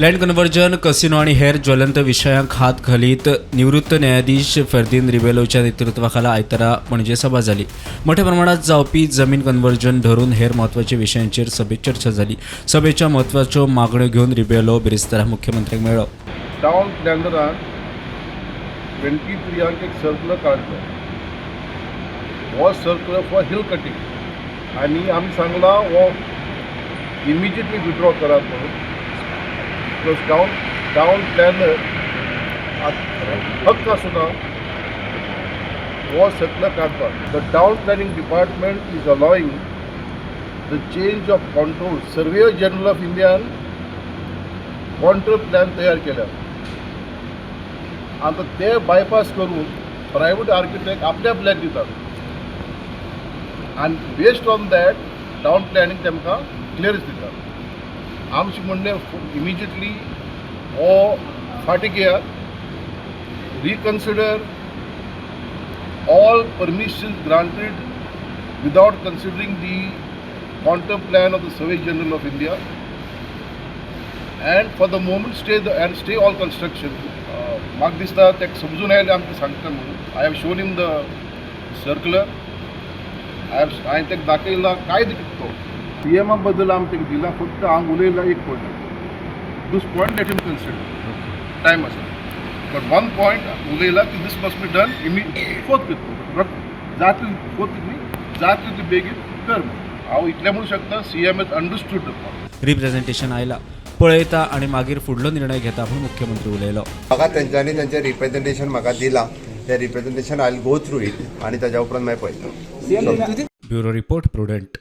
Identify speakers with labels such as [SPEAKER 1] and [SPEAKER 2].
[SPEAKER 1] Land conversion casino आणि हेर ज्वलंत विशयांक हात घालीत निवृत्त न्यायाधीश फर्दीन रिबेलोच्या नेतृत्वाखाला आयतारा पणजे सभा जाली. मोठ्या प्रमाणात जावपी जमीन कन्वर्जन धरून हेर म्हत्वाच्या विशयांचेर सभेत चर्चा जाली. सभेच्या म्हत्वाच्यो मागण्यो घेवन रिबेलो बिरेस्तारा मुख्यमंत्र्यांक मेळ्ळो.
[SPEAKER 2] टाउन प्लॅनरान 23 एक सर्क्युलर काढलो. हो सर्क्युलर फॉर हिल कटिंग आणि आमी सांगला हो इमिजिएटली विड्रॉ करात म्हणून. बिकॉज टाउन प्लॅनर हक्क आसुना हो सर्क्युलर काडपाक. The town planning department is allowing the change of control. Surveyor general of Indian control plan तयार केला. आता ते बायपास करून प्रायव्हेट आर्किटेक्ट आपल्या प्लॅन दितात आणि based on that town planning तेमकां क्लियरन्स दितात. आमचें म्हणणें इमिजिएटली हो फाटीं घेयात, reconsider all permissions granted without considering the contour plan of the survey general of India and for the moment stay all construction. म्हाका दिसता तेका समजून आयलें आमकां सांगता म्हणून. I have shown him the circular. हांवें तेका दाखयला कायदो कितें तो CM बद्दल आमी तेका दिला. फक्त हांव उलयला एक point. This point let him consider time आसा. बट वन पॉयंट उलयला की this must be done fourth जातली बेगीन कर. हांव इतलें म्हणूं शकता CM as understood the point.
[SPEAKER 1] Representation आयला पळयता आणि मागीर फुडलो निर्णय घेता म्हणून मुख्यमंत्री उलयलो.
[SPEAKER 3] म्हाका तेंच्यांनी तेंचें रिप्रेझेंटेशन म्हाका दिलां. तें representation I will go through it आनी ताज्या उपरांत मागीर पळयता.
[SPEAKER 1] Bureau report prudent.